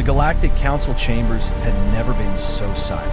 The Galactic Council chambers had never been so silent.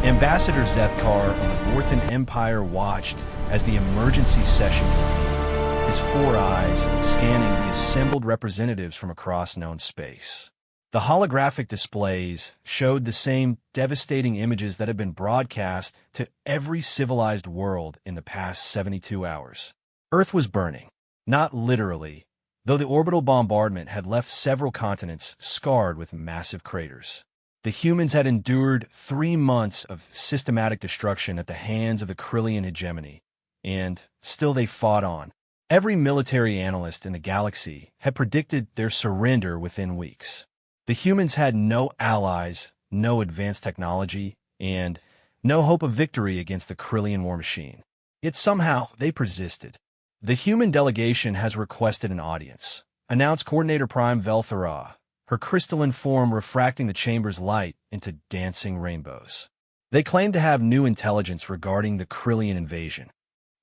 Ambassador Zethkar of the Vorthan Empire watched as the emergency session began, his four eyes scanning the assembled representatives from across known space. The holographic displays showed the same devastating images that had been broadcast to every civilized world in the past 72 hours. Earth was burning, not literally, though the orbital bombardment had left several continents scarred with massive craters. The humans had endured 3 months of systematic destruction at the hands of the Krillian hegemony, and still they fought on. Every military analyst in the galaxy had predicted their surrender within weeks. The humans had no allies, no advanced technology, and no hope of victory against the Krillian war machine. Yet somehow they persisted. The human delegation has requested an audience, announced Coordinator Prime Velthara, her crystalline form refracting the chamber's light into dancing rainbows. They claim to have new intelligence regarding the Krillian invasion.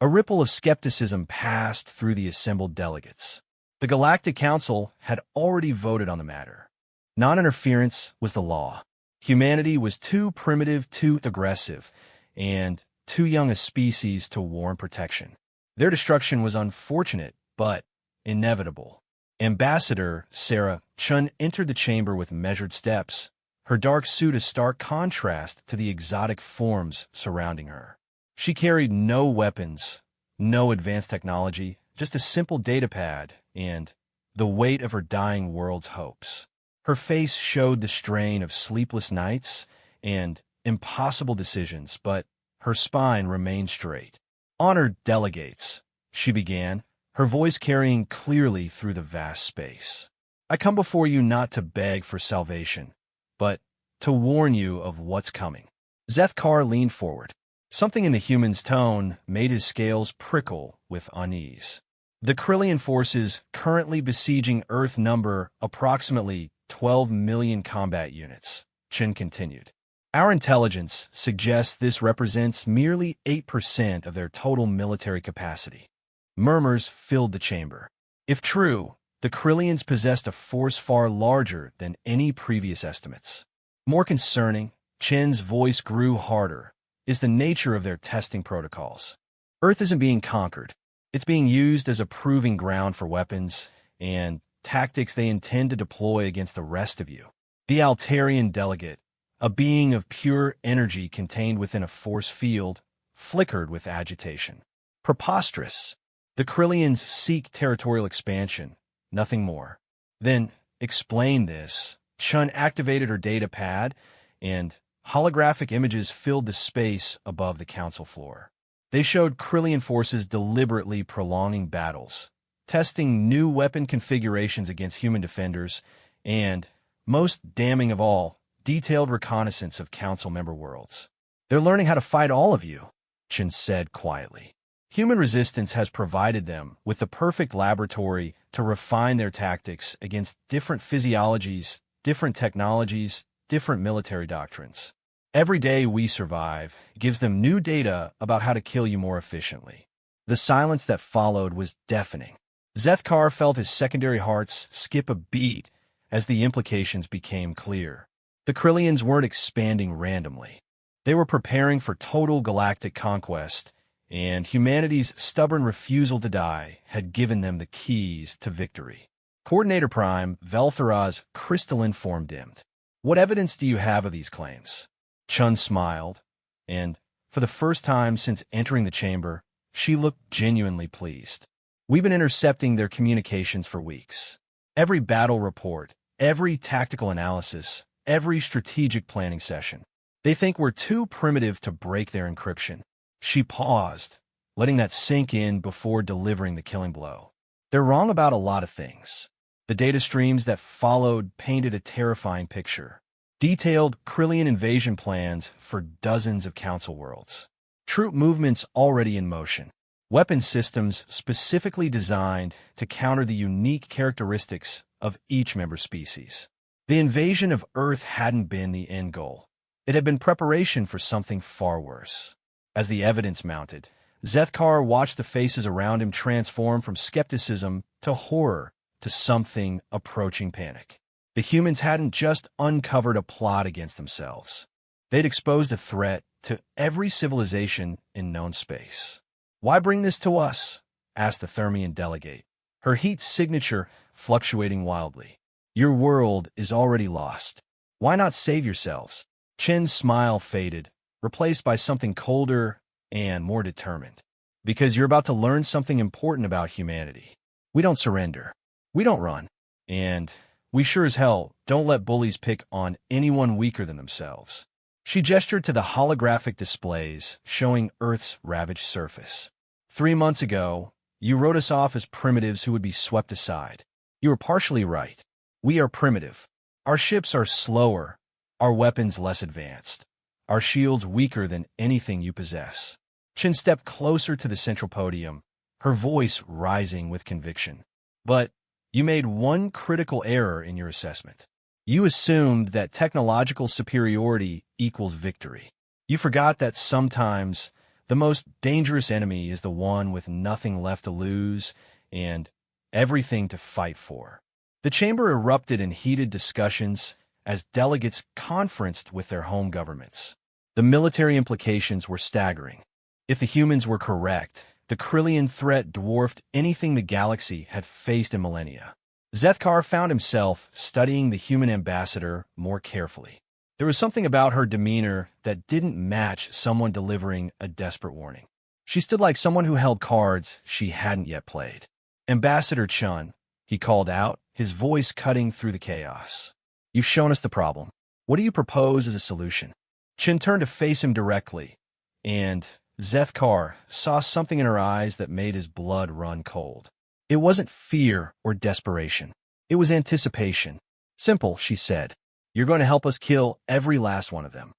A ripple of skepticism passed through the assembled delegates. The Galactic Council had already voted on the matter. Non-interference was the law. Humanity was too primitive, too aggressive, and too young a species to warrant protection. Their destruction was unfortunate, but inevitable. Ambassador Sarah Chun entered the chamber with measured steps, her dark suit a stark contrast to the exotic forms surrounding her. She carried no weapons, no advanced technology, just a simple datapad and the weight of her dying world's hopes. Her face showed the strain of sleepless nights and impossible decisions, but her spine remained straight. "Honored delegates," she began, her voice carrying clearly through the vast space. "I come before you not to beg for salvation, but to warn you of what's coming." Zethkar leaned forward. Something in the human's tone made his scales prickle with unease. "The Krillian forces currently besieging Earth number approximately 12 million combat units," Chen continued. "Our intelligence suggests this represents merely 8% of their total military capacity." Murmurs filled the chamber. If true, the Krillians possessed a force far larger than any previous estimates. More concerning, Chen's voice grew harder, is the nature of their testing protocols. Earth isn't being conquered. It's being used as a proving ground for weapons and tactics they intend to deploy against the rest of you. The Altarian delegate, a being of pure energy contained within a force field, flickered with agitation. Preposterous. The Krillians seek territorial expansion, nothing more. Then, explain this. Chun activated her data pad, and holographic images filled the space above the council floor. They showed Krillian forces deliberately prolonging battles, testing new weapon configurations against human defenders, and, most damning of all, detailed reconnaissance of council member worlds. "They're learning how to fight all of you," Chen said quietly. "Human resistance has provided them with the perfect laboratory to refine their tactics against different physiologies, different technologies, different military doctrines. Every day we survive gives them new data about how to kill you more efficiently." The silence that followed was deafening. Zethkar felt his secondary hearts skip a beat as the implications became clear. The Krillians weren't expanding randomly. They were preparing for total galactic conquest, and humanity's stubborn refusal to die had given them the keys to victory. Coordinator Prime Velthara's crystalline form dimmed. "What evidence do you have of these claims?" Chun smiled, and, for the first time since entering the chamber, she looked genuinely pleased. "We've been intercepting their communications for weeks. Every battle report, every tactical analysis, every strategic planning session. They think we're too primitive to break their encryption." She paused, letting that sink in before delivering the killing blow. "They're wrong about a lot of things." The data streams that followed painted a terrifying picture. Detailed Krillian invasion plans for dozens of council worlds. Troop movements already in motion. Weapon systems specifically designed to counter the unique characteristics of each member species. The invasion of Earth hadn't been the end goal. It had been preparation for something far worse. As the evidence mounted, Zethkar watched the faces around him transform from skepticism to horror to something approaching panic. The humans hadn't just uncovered a plot against themselves. They'd exposed a threat to every civilization in known space. "Why bring this to us?" asked the Thermian delegate, her heat signature fluctuating wildly. "Your world is already lost. Why not save yourselves?" Chen's smile faded, replaced by something colder and more determined. "Because you're about to learn something important about humanity. We don't surrender. We don't run. And we sure as hell don't let bullies pick on anyone weaker than themselves." She gestured to the holographic displays showing Earth's ravaged surface. 3 months ago, you wrote us off as primitives who would be swept aside. You were partially right. We are primitive. Our ships are slower, our weapons less advanced, our shields weaker than anything you possess. Chen stepped closer to the central podium, her voice rising with conviction. But you made one critical error in your assessment. You assumed that technological superiority equals victory. You forgot that sometimes the most dangerous enemy is the one with nothing left to lose and everything to fight for. The chamber erupted in heated discussions as delegates conferenced with their home governments. The military implications were staggering. If the humans were correct, the Krillian threat dwarfed anything the galaxy had faced in millennia. Zethkar found himself studying the human ambassador more carefully. There was something about her demeanor that didn't match someone delivering a desperate warning. She stood like someone who held cards she hadn't yet played. "Ambassador Chun," he called out, his voice cutting through the chaos. "You've shown us the problem. What do you propose as a solution?" Chen turned to face him directly, and Zethkar saw something in her eyes that made his blood run cold. It wasn't fear or desperation. It was anticipation. "Simple," she said. "You're going to help us kill every last one of them."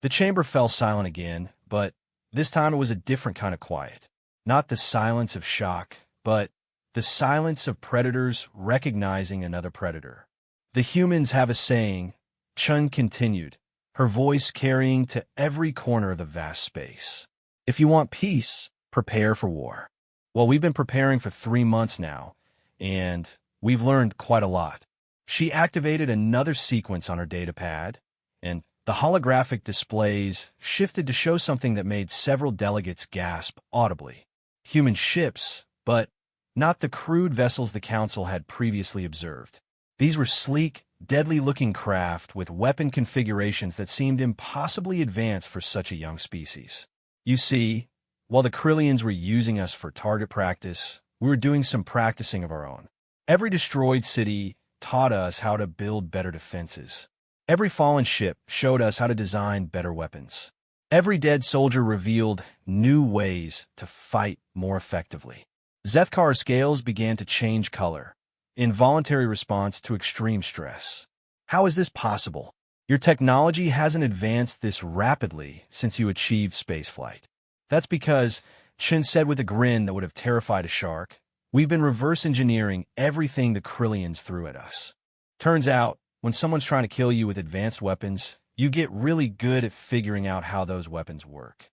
The chamber fell silent again, but this time it was a different kind of quiet. Not the silence of shock, but the silence of predators recognizing another predator. "The humans have a saying," Chun continued, her voice carrying to every corner of the vast space. "If you want peace, prepare for war." Well, we've been preparing for 3 months now, and we've learned quite a lot. She activated another sequence on her datapad, and the holographic displays shifted to show something that made several delegates gasp audibly. Human ships, but not the crude vessels the Council had previously observed. These were sleek, deadly-looking craft with weapon configurations that seemed impossibly advanced for such a young species. You see, while the Krillians were using us for target practice, we were doing some practicing of our own. Every destroyed city taught us how to build better defenses. Every fallen ship showed us how to design better weapons. Every dead soldier revealed new ways to fight more effectively. Zethkar's scales began to change color, in voluntary response to extreme stress. "How is this possible? Your technology hasn't advanced this rapidly since you achieved spaceflight." "That's because," Chen said with a grin that would have terrified a shark, "we've been reverse engineering everything the Krillians threw at us. Turns out, when someone's trying to kill you with advanced weapons, you get really good at figuring out how those weapons work."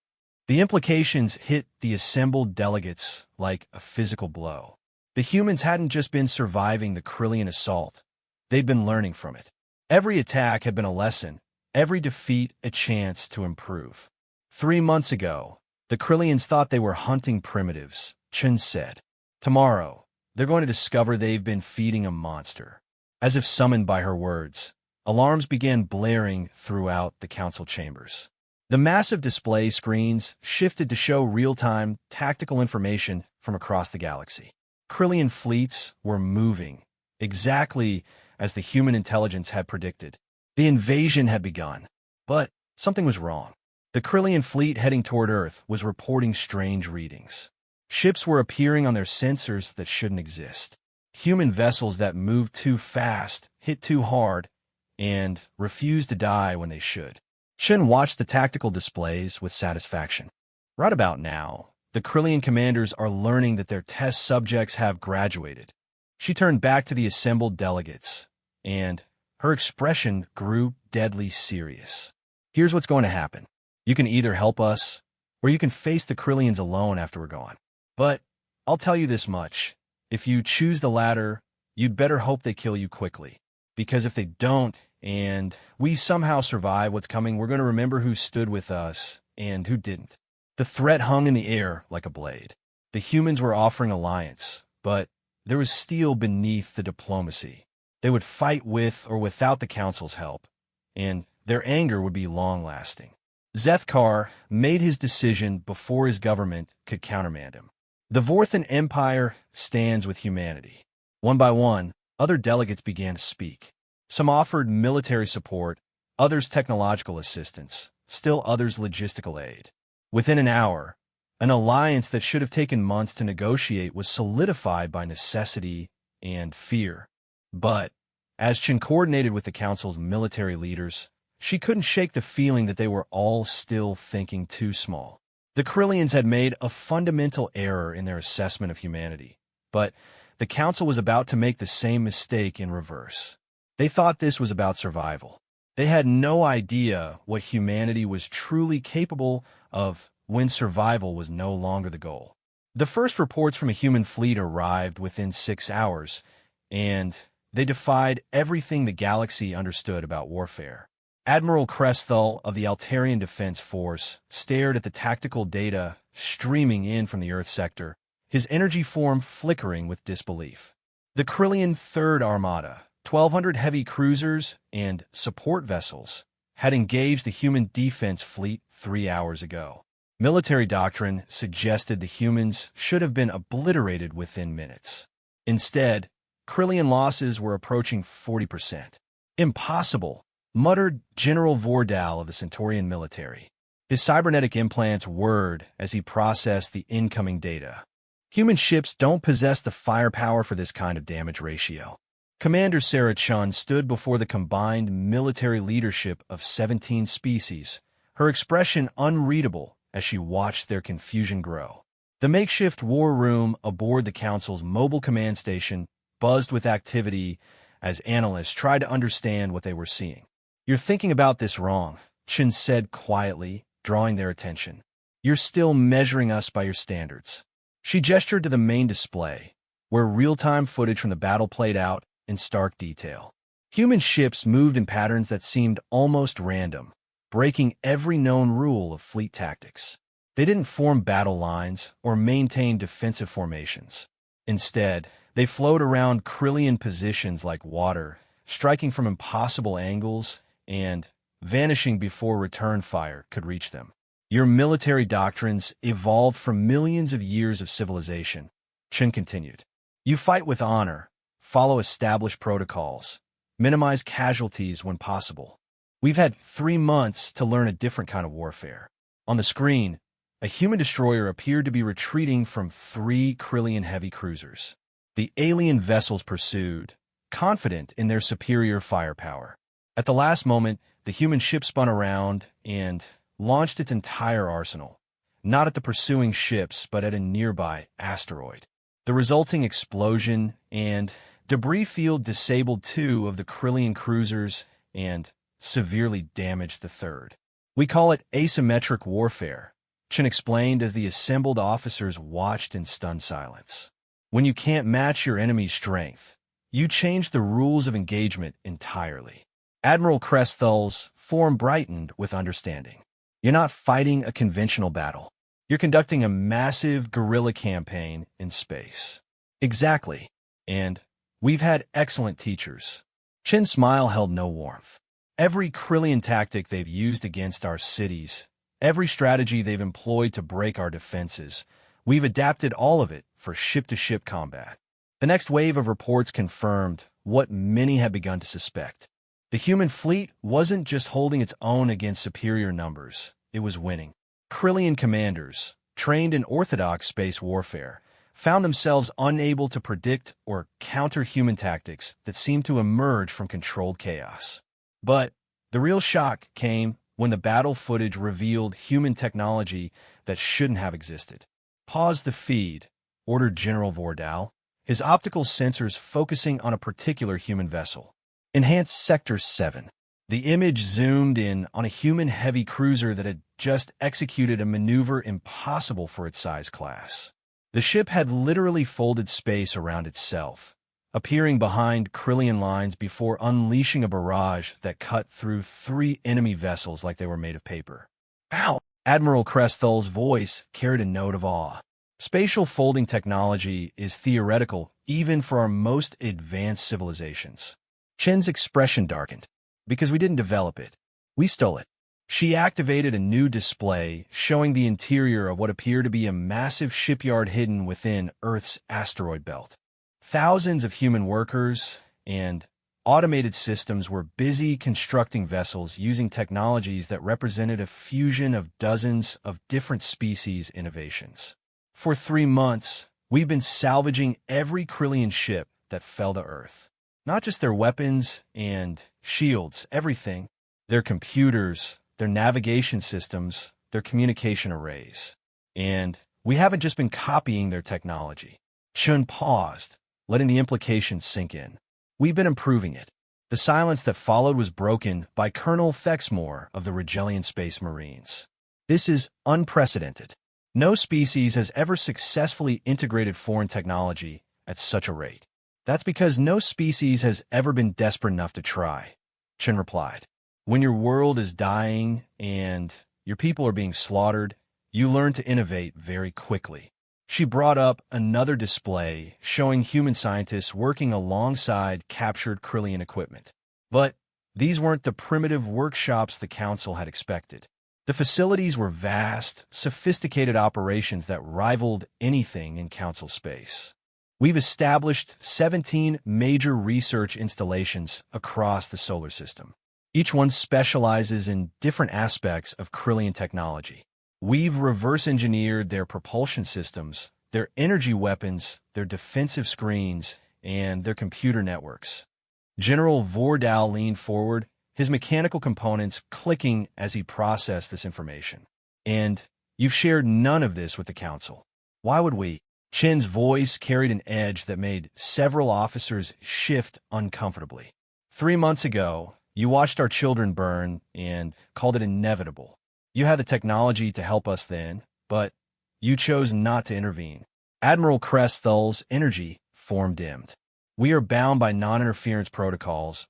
The implications hit the assembled delegates like a physical blow. The humans hadn't just been surviving the Krillian assault, they'd been learning from it. Every attack had been a lesson, every defeat a chance to improve. 3 months ago, the Krillians thought they were hunting primitives, Chen said. Tomorrow, they're going to discover they've been feeding a monster. As if summoned by her words, alarms began blaring throughout the council chambers. The massive display screens shifted to show real-time, tactical information from across the galaxy. Krillian fleets were moving, exactly as the human intelligence had predicted. The invasion had begun, but something was wrong. The Krillian fleet heading toward Earth was reporting strange readings. Ships were appearing on their sensors that shouldn't exist. Human vessels that moved too fast, hit too hard, and refused to die when they should. Chen watched the tactical displays with satisfaction. Right about now, the Krillian commanders are learning that their test subjects have graduated. She turned back to the assembled delegates, and her expression grew deadly serious. Here's what's going to happen. You can either help us, or you can face the Krillians alone after we're gone. But I'll tell you this much. If you choose the latter, you'd better hope they kill you quickly. Because if they don't, and we somehow survive what's coming, we're going to remember who stood with us and who didn't. The threat hung in the air like a blade. The humans were offering alliance, but there was steel beneath the diplomacy. They would fight with or without the Council's help, and their anger would be long-lasting. Zethkar made his decision before his government could countermand him. The Vorthan Empire stands with humanity. One by one, other delegates began to speak. Some offered military support, others technological assistance, still others logistical aid. Within an hour, an alliance that should have taken months to negotiate was solidified by necessity and fear. But, as Chen coordinated with the Council's military leaders, she couldn't shake the feeling that they were all still thinking too small. The Krillians had made a fundamental error in their assessment of humanity, but the Council was about to make the same mistake in reverse. They thought this was about survival. They had no idea what humanity was truly capable of when survival was no longer the goal. The first reports from a human fleet arrived within 6 hours, and they defied everything the galaxy understood about warfare. Admiral Kresthal of the Altarian Defense Force stared at the tactical data streaming in from the Earth sector, his energy form flickering with disbelief. The Krillian Third Armada, 1,200 heavy cruisers and support vessels, had engaged the human defense fleet 3 hours ago. Military doctrine suggested the humans should have been obliterated within minutes. Instead, Krillian losses were approaching 40%. Impossible, muttered General Vordal of the Centaurian military. His cybernetic implants whirred as he processed the incoming data. Human ships don't possess the firepower for this kind of damage ratio. Commander Sarah Chun stood before the combined military leadership of 17 species, her expression unreadable as she watched their confusion grow. The makeshift war room aboard the Council's mobile command station buzzed with activity as analysts tried to understand what they were seeing. "You're thinking about this wrong," Chin said quietly, drawing their attention. "You're still measuring us by your standards." She gestured to the main display, where real-time footage from the battle played out in stark detail. Human ships moved in patterns that seemed almost random, breaking every known rule of fleet tactics. They didn't form battle lines or maintain defensive formations. Instead, they flowed around Krillian positions like water, striking from impossible angles and vanishing before return fire could reach them. "Your military doctrines evolved from millions of years of civilization," Chen continued. "You fight with honor, follow established protocols, minimize casualties when possible. We've had 3 months to learn a different kind of warfare." On the screen, a human destroyer appeared to be retreating from 3 Krillian heavy cruisers. The alien vessels pursued, confident in their superior firepower. At the last moment, the human ship spun around and launched its entire arsenal, not at the pursuing ships but at a nearby asteroid. The resulting explosion and debris field disabled 2 of the Krillian cruisers and severely damaged the third. "We call it asymmetric warfare," Chen explained as the assembled officers watched in stunned silence. "When you can't match your enemy's strength, you change the rules of engagement entirely." Admiral Kresthal's form brightened with understanding. "You're not fighting a conventional battle. You're conducting a massive guerrilla campaign in space." "Exactly. And we've had excellent teachers." Chen's smile held no warmth. "Every Krillian tactic they've used against our cities, every strategy they've employed to break our defenses, we've adapted all of it for ship-to-ship combat." The next wave of reports confirmed what many had begun to suspect. The human fleet wasn't just holding its own against superior numbers, it was winning. Krillian commanders, trained in orthodox space warfare, found themselves unable to predict or counter human tactics that seemed to emerge from controlled chaos. But the real shock came when the battle footage revealed human technology that shouldn't have existed. "Pause the feed," ordered General Vordal, his optical sensors focusing on a particular human vessel. "Enhance Sector 7. The image zoomed in on a human heavy cruiser that had just executed a maneuver impossible for its size class. The ship had literally folded space around itself, appearing behind Krillian lines before unleashing a barrage that cut through 3 enemy vessels like they were made of paper. Ow! Admiral Cresthal's voice carried a note of awe. Spatial folding technology is theoretical even for our most advanced civilizations. Chen's expression darkened. Because we didn't develop it. We stole it. She activated a new display showing the interior of what appeared to be a massive shipyard hidden within Earth's asteroid belt. Thousands of human workers and automated systems were busy constructing vessels using technologies that represented a fusion of dozens of different species innovations. For 3 months, we've been salvaging every Krillian ship that fell to Earth. Not just their weapons and shields, everything. Their computers, their navigation systems, their communication arrays. And we haven't just been copying their technology. Chun paused, letting the implications sink in. We've been improving it. The silence that followed was broken by Colonel Thexmore of the Regellian Space Marines. This is unprecedented. No species has ever successfully integrated foreign technology at such a rate. That's because no species has ever been desperate enough to try, Chen replied. When your world is dying and your people are being slaughtered, you learn to innovate very quickly. She brought up another display showing human scientists working alongside captured Krillian equipment. But these weren't the primitive workshops the Council had expected. The facilities were vast, sophisticated operations that rivaled anything in Council space. We've established 17 major research installations across the solar system. Each one specializes in different aspects of Krillian technology. We've reverse-engineered their propulsion systems, their energy weapons, their defensive screens, and their computer networks. General Vordau leaned forward, his mechanical components clicking as he processed this information. And you've shared none of this with the Council. Why would we? Chen's voice carried an edge that made several officers shift uncomfortably. 3 months ago, you watched our children burn and called it inevitable. You had the technology to help us then, but you chose not to intervene. Admiral Cresthal's energy form dimmed. We are bound by non-interference protocols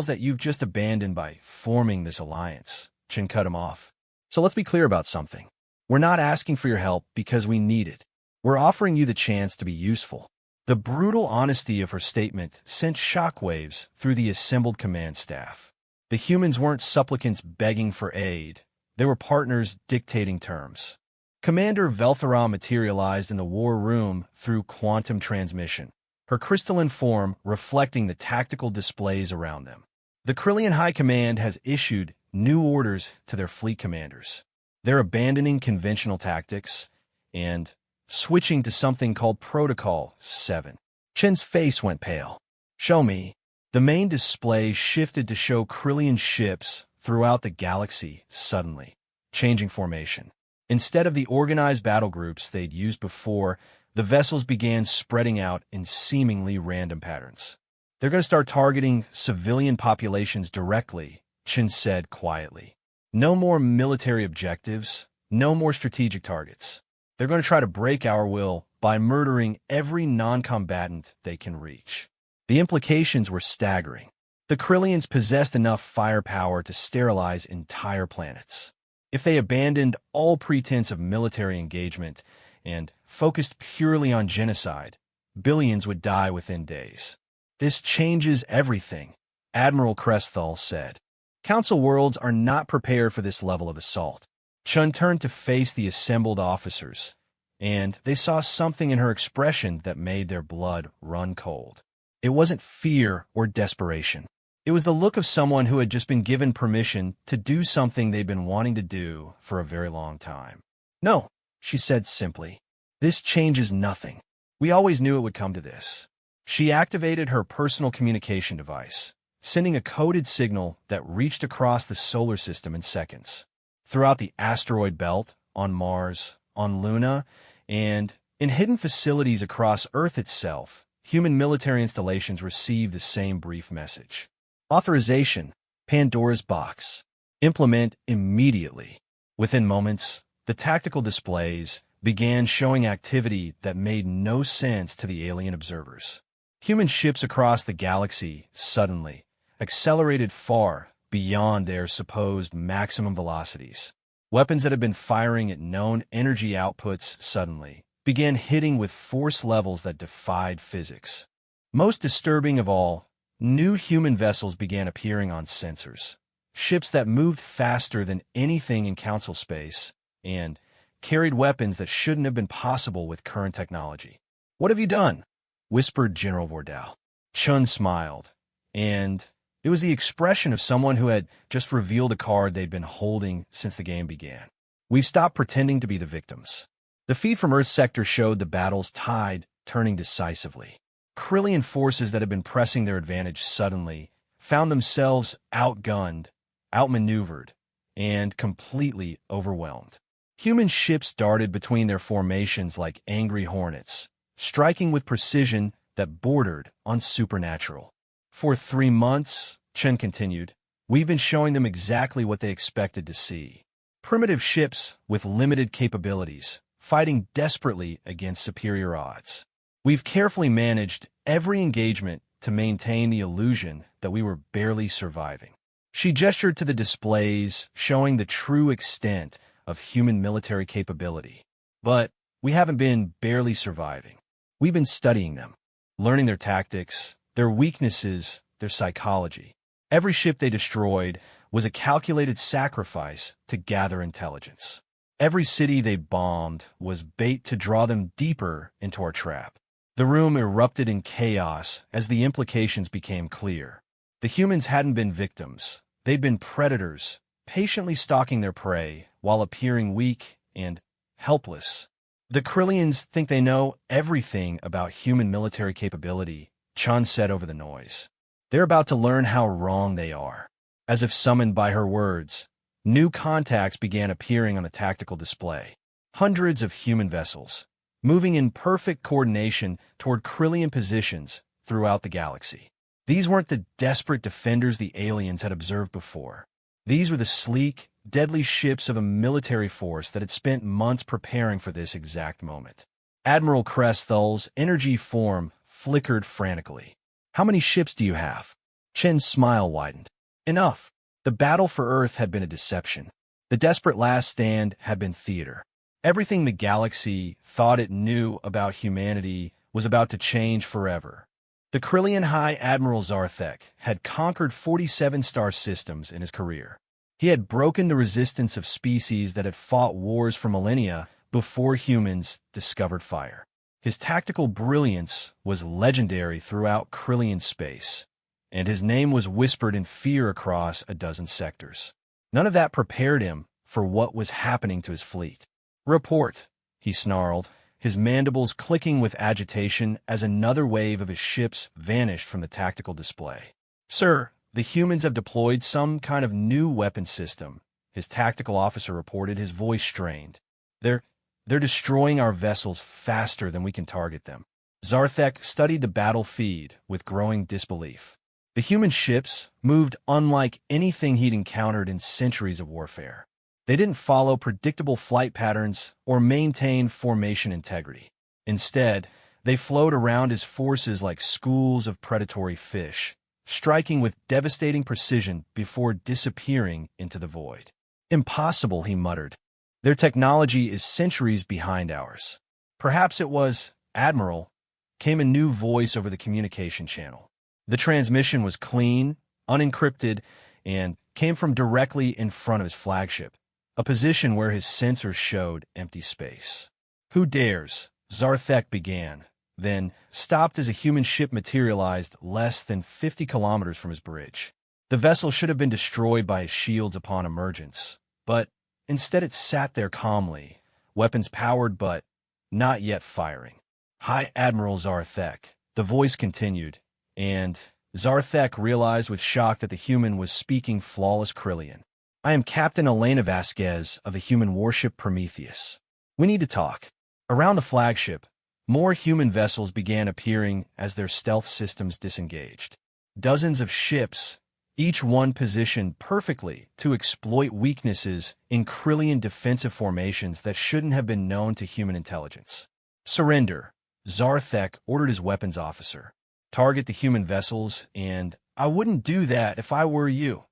that you've just abandoned by forming this alliance. Chen cut him off. So let's be clear about something. We're not asking for your help because we need it. We're offering you the chance to be useful. The brutal honesty of her statement sent shockwaves through the assembled command staff. The humans weren't supplicants begging for aid. They were partners dictating terms. Commander Velthera materialized in the war room through quantum transmission, her crystalline form reflecting the tactical displays around them. The Krillian High Command has issued new orders to their fleet commanders. They're abandoning conventional tactics and switching to something called Protocol 7. Chen's face went pale. Show me. The main display shifted to show Krillian ships throughout the galaxy suddenly, changing formation. Instead of the organized battle groups they'd used before, the vessels began spreading out in seemingly random patterns. They're going to start targeting civilian populations directly, Chen said quietly. No more military objectives, no more strategic targets. They're going to try to break our will by murdering every non-combatant they can reach. The implications were staggering. The Krillians possessed enough firepower to sterilize entire planets. If they abandoned all pretense of military engagement and focused purely on genocide, billions would die within days. This changes everything, Admiral Cresthal said. Council worlds are not prepared for this level of assault. Chun turned to face the assembled officers, and they saw something in her expression that made their blood run cold. It wasn't fear or desperation. It was the look of someone who had just been given permission to do something they'd been wanting to do for a very long time. No, she said simply. This changes nothing. We always knew it would come to this. She activated her personal communication device, sending a coded signal that reached across the solar system in seconds. Throughout the asteroid belt, on Mars, on Luna, and in hidden facilities across Earth itself, human military installations received the same brief message. Authorization, Pandora's box. Implement immediately. Within moments, the tactical displays began showing activity that made no sense to the alien observers. Human ships across the galaxy suddenly accelerated far beyond their supposed maximum velocities. Weapons that had been firing at known energy outputs suddenly began hitting with force levels that defied physics. Most disturbing of all, new human vessels began appearing on sensors. Ships that moved faster than anything in Council space and carried weapons that shouldn't have been possible with current technology. "What have you done?" whispered General Vordal. Chun smiled, and it was the expression of someone who had just revealed a card they'd been holding since the game began. "We've stopped pretending to be the victims." The feed from Earth's sector showed the battle's tide turning decisively. Krillian forces that had been pressing their advantage suddenly found themselves outgunned, outmaneuvered, and completely overwhelmed. Human ships darted between their formations like angry hornets, striking with precision that bordered on supernatural. "For 3 months," Chen continued, "we've been showing them exactly what they expected to see. Primitive ships with limited capabilities, fighting desperately against superior odds. We've carefully managed every engagement to maintain the illusion that we were barely surviving." She gestured to the displays, showing the true extent of human military capability. "But we haven't been barely surviving. We've been studying them, learning their tactics, their weaknesses, their psychology. Every ship they destroyed was a calculated sacrifice to gather intelligence. Every city they bombed was bait to draw them deeper into our trap." The room erupted in chaos as the implications became clear. The humans hadn't been victims. They'd been predators, patiently stalking their prey while appearing weak and helpless. "The Krillians think they know everything about human military capability," Chun said over the noise. "They're about to learn how wrong they are." As if summoned by her words, new contacts began appearing on the tactical display. Hundreds of human vessels, moving in perfect coordination toward Krillian positions throughout the galaxy. These weren't the desperate defenders the aliens had observed before. These were the sleek, deadly ships of a military force that had spent months preparing for this exact moment. Admiral Cresthull's energy form flickered frantically. "How many ships do you have?" Chen's smile widened. "Enough." The battle for Earth had been a deception. The desperate last stand had been theater. Everything the galaxy thought it knew about humanity was about to change forever. The Krillian High Admiral Zarthek had conquered 47 star systems in his career. He had broken the resistance of species that had fought wars for millennia before humans discovered fire. His tactical brilliance was legendary throughout Krillian space, and his name was whispered in fear across a dozen sectors. None of that prepared him for what was happening to his fleet. "Report," he snarled, his mandibles clicking with agitation as another wave of his ships vanished from the tactical display. "Sir, the humans have deployed some kind of new weapon system," his tactical officer reported, his voice strained. They're destroying our vessels faster than we can target them." Zarthek studied the battle feed with growing disbelief. The human ships moved unlike anything he'd encountered in centuries of warfare. They didn't follow predictable flight patterns or maintain formation integrity. Instead, they flowed around his forces like schools of predatory fish, striking with devastating precision before disappearing into the void. "Impossible," he muttered. "Their technology is centuries behind ours." "Perhaps it was, Admiral," came a new voice over the communication channel. The transmission was clean, unencrypted, and came from directly in front of his flagship, a position where his sensors showed empty space. "Who dares?" Zarthek began, then stopped as a human ship materialized less than 50 kilometers from his bridge. The vessel should have been destroyed by his shields upon emergence, but instead it sat there calmly, weapons powered but not yet firing. "High Admiral Zarthek," the voice continued, and Zarthek realized with shock that the human was speaking flawless Krillian. "I am Captain Elena Vasquez of the human warship Prometheus. We need to talk." Around the flagship, more human vessels began appearing as their stealth systems disengaged. Dozens of ships, each one positioned perfectly to exploit weaknesses in Krillian defensive formations that shouldn't have been known to human intelligence. "Surrender," Zarthek ordered his weapons officer. target the human vessels, and I wouldn't do that if I were you,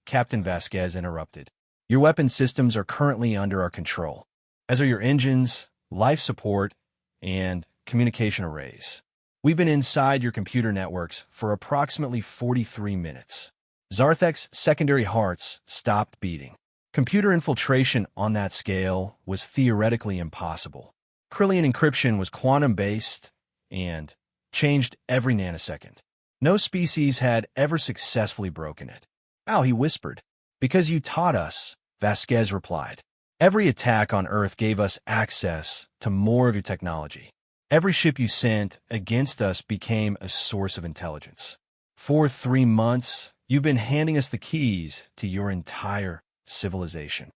Captain Vasquez interrupted. Your weapon systems are currently under our control, as are your engines, life support, and communication arrays. We've been inside your computer networks for approximately 43 minutes. Zarthek's secondary hearts stopped beating. Computer infiltration on that scale was theoretically impossible. Krillian encryption was quantum-based and changed every nanosecond. No species had ever successfully broken it. "Ow," he whispered. "Because you taught us," Vasquez replied. "Every attack on Earth gave us access to more of your technology. Every ship you sent against us became a source of intelligence. For 3 months, you've been handing us the keys to your entire civilization."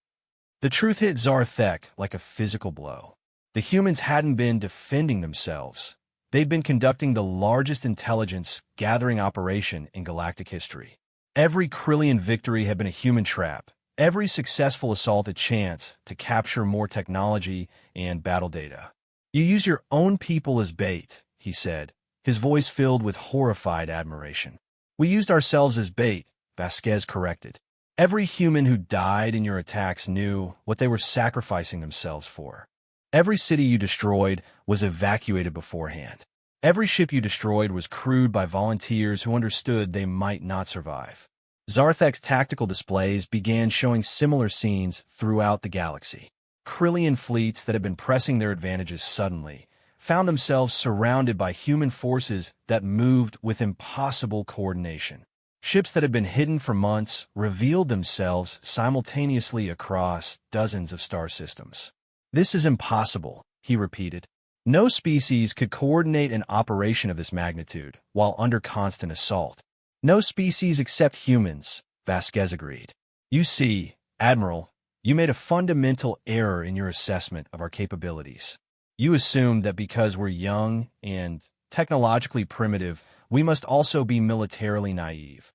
The truth hit Zarthek like a physical blow. The humans hadn't been defending themselves. They'd been conducting the largest intelligence-gathering operation in galactic history. Every Krillian victory had been a human trap. Every successful assault a chance to capture more technology and battle data. "You use your own people as bait," he said, his voice filled with horrified admiration. "We used ourselves as bait," Vasquez corrected. "Every human who died in your attacks knew what they were sacrificing themselves for. Every city you destroyed was evacuated beforehand. Every ship you destroyed was crewed by volunteers who understood they might not survive." Zarthek's tactical displays began showing similar scenes throughout the galaxy. Krillian fleets that had been pressing their advantages suddenly found themselves surrounded by human forces that moved with impossible coordination. Ships that had been hidden for months revealed themselves simultaneously across dozens of star systems. "This is impossible," he repeated. "No species could coordinate an operation of this magnitude while under constant assault." "No species except humans," Vasquez agreed. "You see, Admiral, you made a fundamental error in your assessment of our capabilities. You assumed that because we're young and technologically primitive, we must also be militarily naive."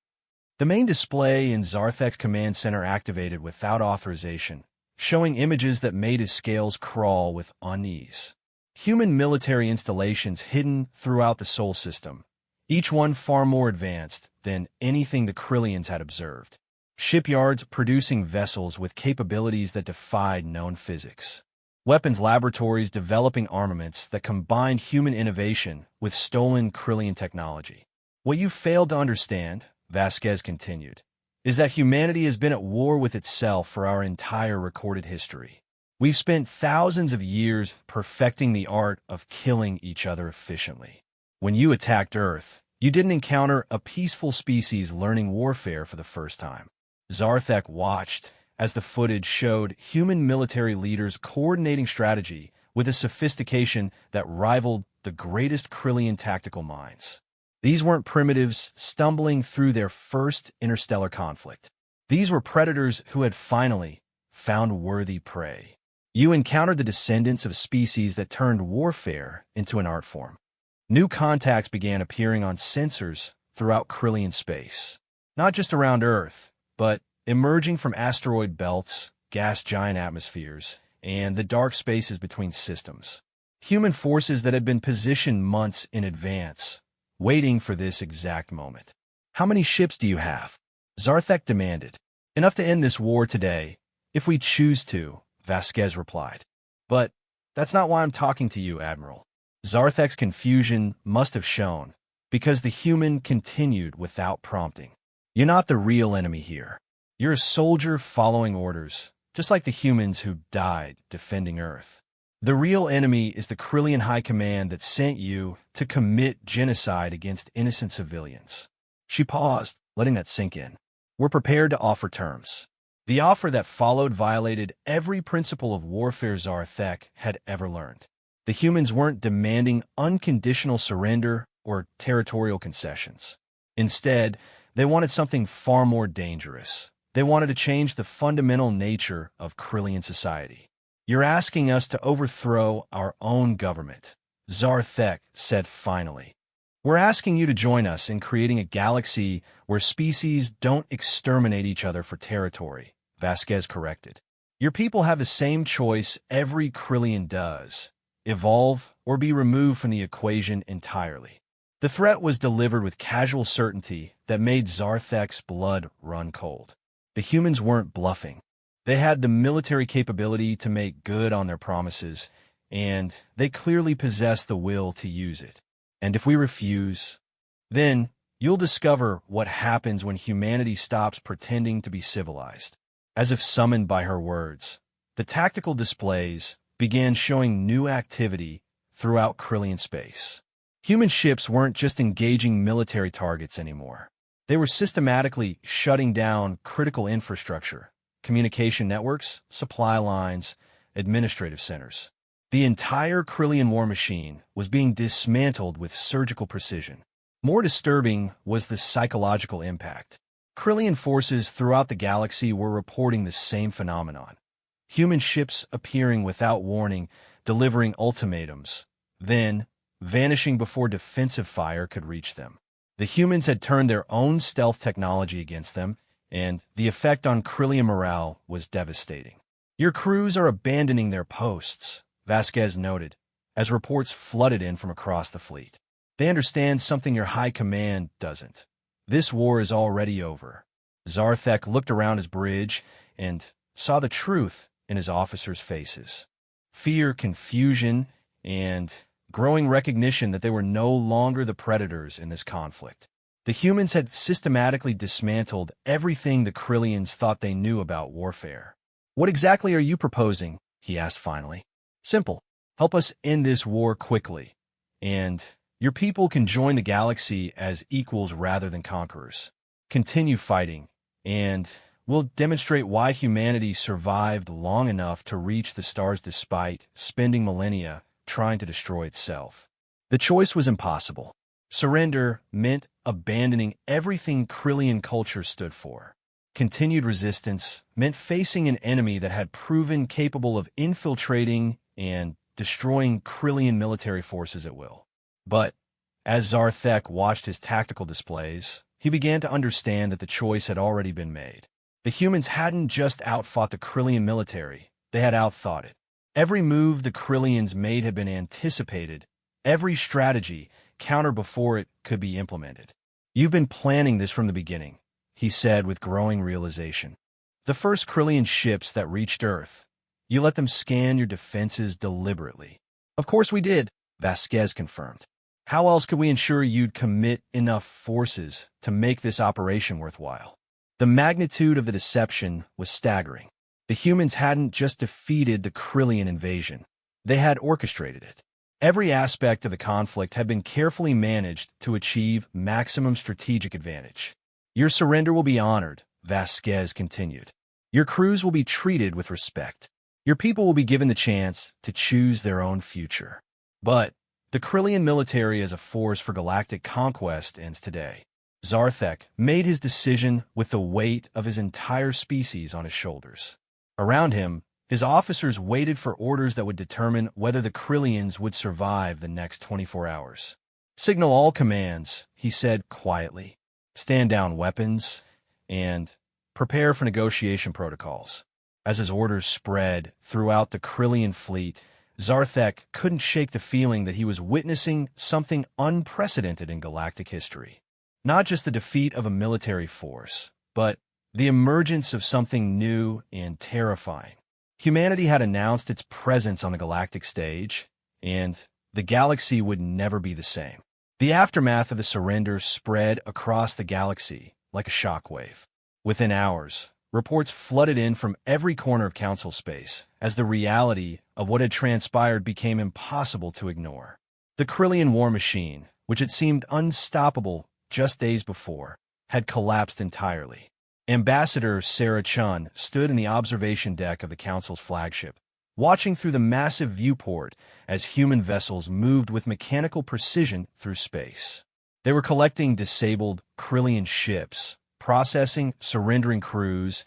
The main display in Zarthek's command center activated without authorization, showing images that made his scales crawl with unease. Human military installations hidden throughout the Sol system, each one far more advanced than anything the Krillians had observed. Shipyards producing vessels with capabilities that defied known physics. Weapons laboratories developing armaments that combined human innovation with stolen Krillian technology. "What you failed to understand," Vasquez continued, "is that humanity has been at war with itself for our entire recorded history. We've spent thousands of years perfecting the art of killing each other efficiently. When you attacked Earth, you didn't encounter a peaceful species learning warfare for the first time." Zarthek watched as the footage showed human military leaders coordinating strategy with a sophistication that rivaled the greatest Krillian tactical minds. These weren't primitives stumbling through their first interstellar conflict. These were predators who had finally found worthy prey. You encountered the descendants of species that turned warfare into an art form. New contacts began appearing on sensors throughout Krillian space, not just around Earth, but emerging from asteroid belts, gas giant atmospheres, and the dark spaces between systems. Human forces that had been positioned months in advance, waiting for this exact moment. "How many ships do you have?" Zarthek demanded. "Enough to end this war today, if we choose to," Vasquez replied. "But that's not why I'm talking to you, Admiral." Zarthek's confusion must have shown, because the human continued without prompting. "You're not the real enemy here. You're a soldier following orders, just like the humans who died defending Earth. The real enemy is the Krillian High Command that sent you to commit genocide against innocent civilians." She paused, letting that sink in. "We're prepared to offer terms." The offer that followed violated every principle of warfare Zarthek had ever learned. The humans weren't demanding unconditional surrender or territorial concessions. Instead, they wanted something far more dangerous. They wanted to change the fundamental nature of Krillian society. "You're asking us to overthrow our own government," Zarthek said finally. "We're asking you to join us in creating a galaxy where species don't exterminate each other for territory," Vasquez corrected. "Your people have the same choice every Krillian does: evolve or be removed from the equation entirely." The threat was delivered with casual certainty that made Zarthek's blood run cold. The humans weren't bluffing. They had the military capability to make good on their promises, and they clearly possessed the will to use it. And if we refuse, then you'll discover what happens when humanity stops pretending to be civilized. As if summoned by her words, the tactical displays began showing new activity throughout Krillian space. Human ships weren't just engaging military targets anymore. They were systematically shutting down critical infrastructure, communication networks, supply lines, administrative centers. The entire Krillian war machine was being dismantled with surgical precision. More disturbing was the psychological impact. Krillian forces throughout the galaxy were reporting the same phenomenon. Human ships appearing without warning, delivering ultimatums, then vanishing before defensive fire could reach them. The humans had turned their own stealth technology against them, and the effect on Krillian morale was devastating. Your crews are abandoning their posts, Vasquez noted, as reports flooded in from across the fleet. They understand something your high command doesn't. This war is already over. Zarthek looked around his bridge and saw the truth in his officers' faces. Fear, confusion, and growing recognition that they were no longer the predators in this conflict. The humans had systematically dismantled everything the Krillians thought they knew about warfare. "What exactly are you proposing?" he asked finally. "Simple. Help us end this war quickly, and your people can join the galaxy as equals rather than conquerors. Continue fighting, and we'll demonstrate why humanity survived long enough to reach the stars despite spending millennia trying to destroy itself." The choice was impossible. Surrender meant abandoning everything Krillian culture stood for. Continued resistance meant facing an enemy that had proven capable of infiltrating and destroying Krillian military forces at will. But as Zarthek watched his tactical displays, he began to understand that the choice had already been made. The humans hadn't just outfought the Krillian military, they had outthought it. Every move the Krillians made had been anticipated, every strategy counter before it could be implemented. "You've been planning this from the beginning," he said with growing realization. "The first Krillian ships that reached Earth, you let them scan your defenses deliberately." "Of course we did," Vasquez confirmed. "How else could we ensure you'd commit enough forces to make this operation worthwhile?" The magnitude of the deception was staggering. The humans hadn't just defeated the Krillian invasion. They had orchestrated it. Every aspect of the conflict had been carefully managed to achieve maximum strategic advantage. "Your surrender will be honored," Vasquez continued. "Your crews will be treated with respect. Your people will be given the chance to choose their own future. But the Krillian military as a force for galactic conquest ends today." Zarthek made his decision with the weight of his entire species on his shoulders. Around him, his officers waited for orders that would determine whether the Krillians would survive the next 24 hours. "Signal all commands," he said quietly. "Stand down weapons, and prepare for negotiation protocols." As his orders spread throughout the Krillian fleet, Zarthek couldn't shake the feeling that he was witnessing something unprecedented in galactic history. Not just the defeat of a military force, but the emergence of something new and terrifying. Humanity had announced its presence on the galactic stage, and the galaxy would never be the same. The aftermath of the surrender spread across the galaxy like a shockwave. Within hours, reports flooded in from every corner of Council space as the reality of what had transpired became impossible to ignore. The Krillian war machine, which had seemed unstoppable just days before, had collapsed entirely. Ambassador Sarah Chun stood in the observation deck of the Council's flagship, watching through the massive viewport as human vessels moved with mechanical precision through space. They were collecting disabled Krillian ships, processing surrendering crews,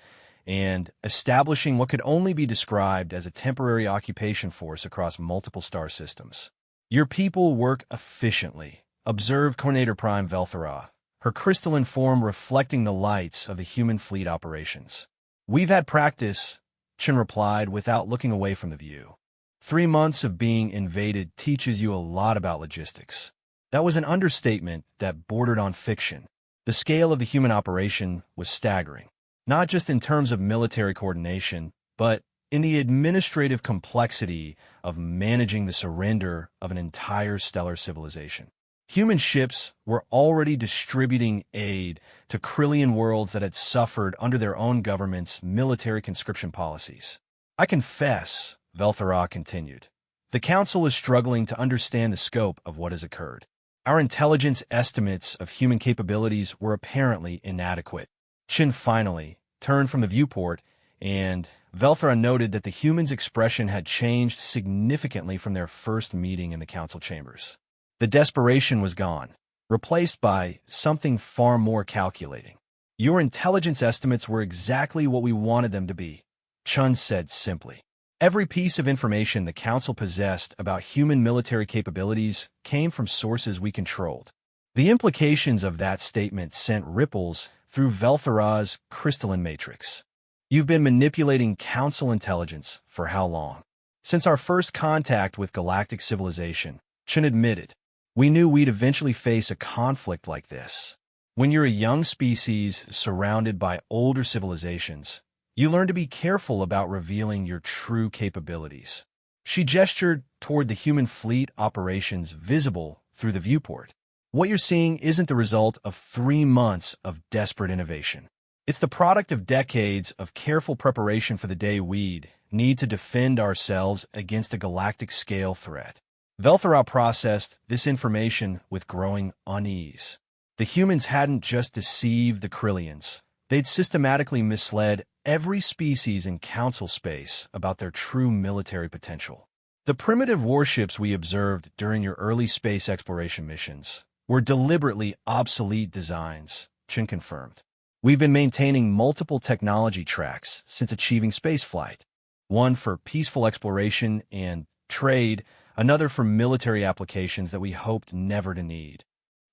and establishing what could only be described as a temporary occupation force across multiple star systems. "Your people work efficiently," observed Coordinator Prime Velthara, her crystalline form reflecting the lights of the human fleet operations. "We've had practice," Chen replied without looking away from the view. 3 months of being invaded teaches you a lot about logistics." That was an understatement that bordered on fiction. The scale of the human operation was staggering, not just in terms of military coordination, but in the administrative complexity of managing the surrender of an entire stellar civilization. Human ships were already distributing aid to Krillian worlds that had suffered under their own government's military conscription policies. I confess, Velthara continued, the Council is struggling to understand the scope of what has occurred. Our intelligence estimates of human capabilities were apparently inadequate. Chin finally turned from the viewport, and Velthara noted that the humans' expression had changed significantly from their first meeting in the council chambers. The desperation was gone, replaced by something far more calculating. Your intelligence estimates were exactly what we wanted them to be, Chun said simply. Every piece of information the council possessed about human military capabilities came from sources we controlled. The implications of that statement sent ripples through Velthara's crystalline matrix. You've been manipulating council intelligence for how long? Since our first contact with galactic civilization, Chun admitted. We knew we'd eventually face a conflict like this. When you're a young species surrounded by older civilizations, you learn to be careful about revealing your true capabilities. She gestured toward the human fleet operations visible through the viewport. What you're seeing isn't the result of 3 months of desperate innovation. It's the product of decades of careful preparation for the day we'd need to defend ourselves against a galactic-scale threat. Velthara processed this information with growing unease. The humans hadn't just deceived the Krillians. They'd systematically misled every species in council space about their true military potential. The primitive warships we observed during your early space exploration missions were deliberately obsolete designs, Chin confirmed. We've been maintaining multiple technology tracks since achieving spaceflight, one for peaceful exploration and trade, another for military applications that we hoped never to need.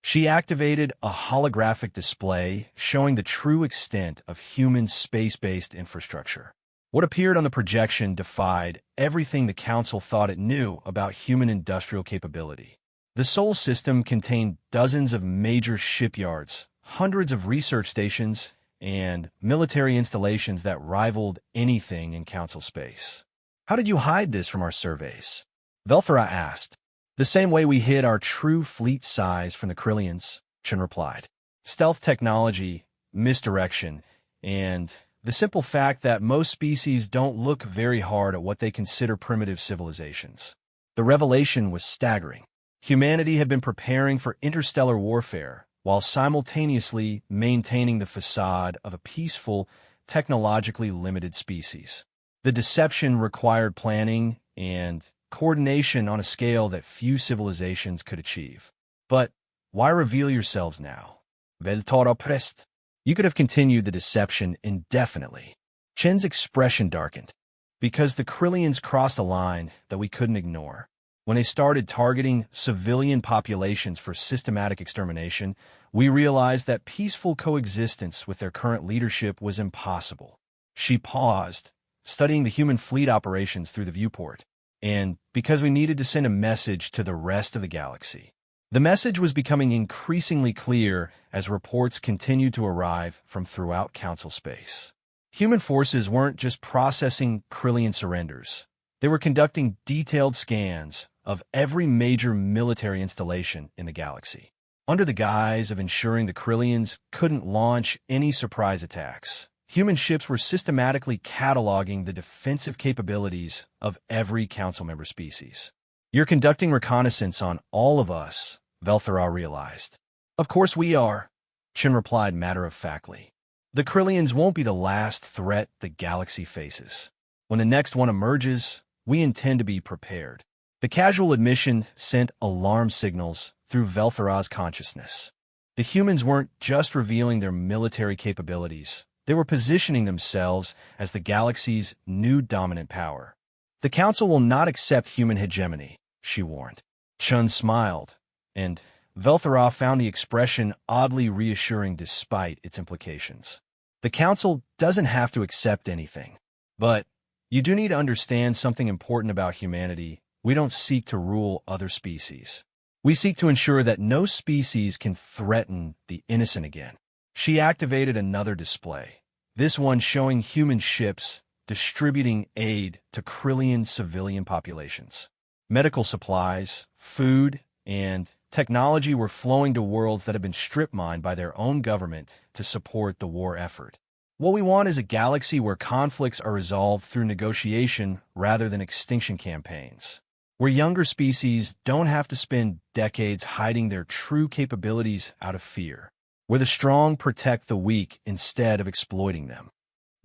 She activated a holographic display showing the true extent of human space-based infrastructure. What appeared on the projection defied everything the Council thought it knew about human industrial capability. The Sol system contained dozens of major shipyards, hundreds of research stations, and military installations that rivaled anything in Council space. How did you hide this from our surveys? Velthara asked. The same way we hid our true fleet size from the Krillians, Chun replied. Stealth technology, misdirection, and the simple fact that most species don't look very hard at what they consider primitive civilizations. The revelation was staggering. Humanity had been preparing for interstellar warfare while simultaneously maintaining the facade of a peaceful, technologically limited species. The deception required planning and coordination on a scale that few civilizations could achieve. But why reveal yourselves now? Veltora prest. You could have continued the deception indefinitely. Chen's expression darkened. Because the Krillians crossed a line that we couldn't ignore. When they started targeting civilian populations for systematic extermination, we realized that peaceful coexistence with their current leadership was impossible. She paused, studying the human fleet operations through the viewport. And because we needed to send a message to the rest of the galaxy. The message was becoming increasingly clear as reports continued to arrive from throughout Council space. Human forces weren't just processing Krillian surrenders. They were conducting detailed scans of every major military installation in the galaxy, under the guise of ensuring the Krillians couldn't launch any surprise attacks. Human ships were systematically cataloging the defensive capabilities of every council member species. You're conducting reconnaissance on all of us, Velthara realized. Of course we are, Chin replied matter-of-factly. The Krillians won't be the last threat the galaxy faces. When the next one emerges, we intend to be prepared. The casual admission sent alarm signals through Velthara's consciousness. The humans weren't just revealing their military capabilities. They were positioning themselves as the galaxy's new dominant power. The Council will not accept human hegemony, she warned. Chun smiled, and Velthara found the expression oddly reassuring despite its implications. The Council doesn't have to accept anything. But you do need to understand something important about humanity. We don't seek to rule other species. We seek to ensure that no species can threaten the innocent again. She activated another display, this one showing human ships distributing aid to Krillian civilian populations. Medical supplies, food, and technology were flowing to worlds that had been strip-mined by their own government to support the war effort. What we want is a galaxy where conflicts are resolved through negotiation rather than extinction campaigns, where younger species don't have to spend decades hiding their true capabilities out of fear, where the strong protect the weak instead of exploiting them.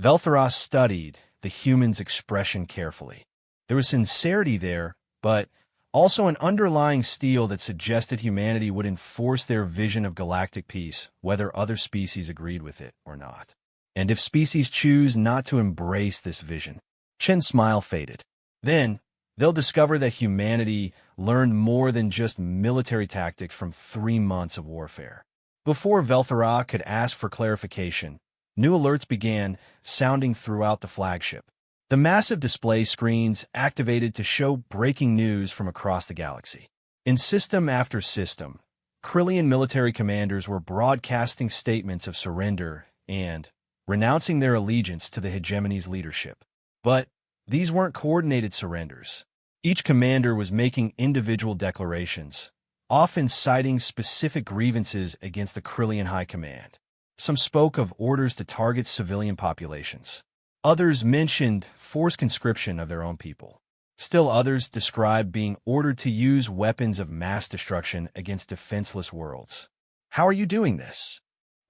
Veltharos studied the human's expression carefully. There was sincerity there, but also an underlying steel that suggested humanity would enforce their vision of galactic peace, whether other species agreed with it or not. And if species choose not to embrace this vision, Chen's smile faded. Then, they'll discover that humanity learned more than just military tactics from 3 months of warfare. Before Velthara could ask for clarification, new alerts began sounding throughout the flagship. The massive display screens activated to show breaking news from across the galaxy. In system after system, Krillian military commanders were broadcasting statements of surrender and renouncing their allegiance to the hegemony's leadership. But these weren't coordinated surrenders. Each commander was making individual declarations, often citing specific grievances against the Krillian High Command. Some spoke of orders to target civilian populations. Others mentioned forced conscription of their own people. Still others described being ordered to use weapons of mass destruction against defenseless worlds. "How are you doing this?"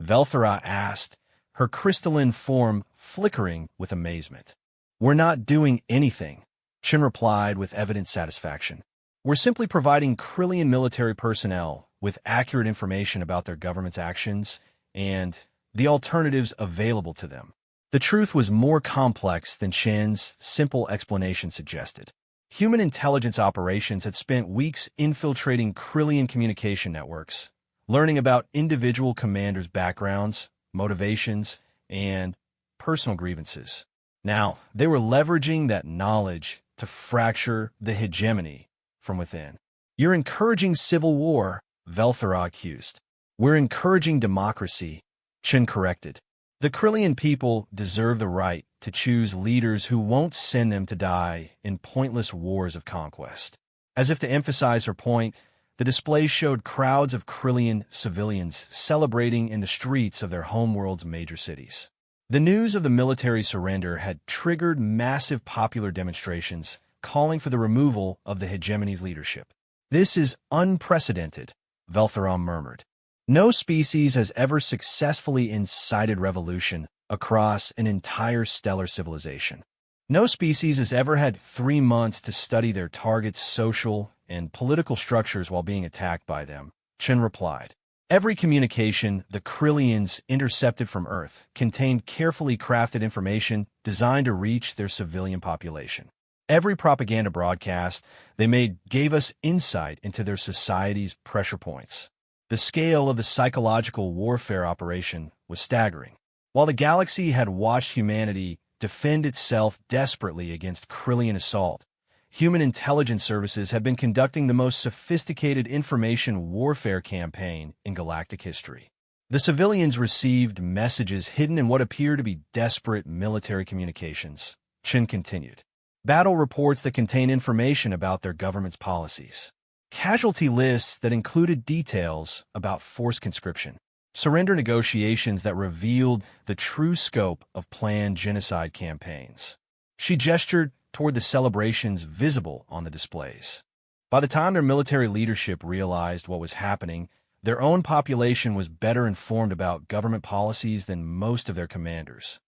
Velthara asked, her crystalline form flickering with amazement. "We're not doing anything," Chen replied with evident satisfaction. "We're simply providing Krillian military personnel with accurate information about their government's actions and the alternatives available to them." The truth was more complex than Chen's simple explanation suggested. Human intelligence operations had spent weeks infiltrating Krillian communication networks, learning about individual commanders' backgrounds, motivations, and personal grievances. Now, they were leveraging that knowledge to fracture the hegemony from within. "You're encouraging civil war," Velthara accused. "We're encouraging democracy," Chen corrected. "The Krillian people deserve the right to choose leaders who won't send them to die in pointless wars of conquest." As if to emphasize her point, the display showed crowds of Krillian civilians celebrating in the streets of their homeworld's major cities. The news of the military surrender had triggered massive popular demonstrations calling for the removal of the hegemony's leadership. "This is unprecedented," Velthara murmured. "No species has ever successfully incited revolution across an entire stellar civilization. No species has ever had 3 months to study their target's social and political structures while being attacked by them," Chen replied. Every communication the Krillians intercepted from Earth contained carefully crafted information designed to reach their civilian population. Every propaganda broadcast they made gave us insight into their society's pressure points. The scale of the psychological warfare operation was staggering. While the galaxy had watched humanity defend itself desperately against Krillian assault, human intelligence services have been conducting the most sophisticated information warfare campaign in galactic history. The civilians received messages hidden in what appear to be desperate military communications, Chen continued. Battle reports that contain information about their government's policies. Casualty lists that included details about forced conscription. Surrender negotiations that revealed the true scope of planned genocide campaigns. She gestured toward the celebrations visible on the displays. By the time their military leadership realized what was happening, their own population was better informed about government policies than most of their commanders.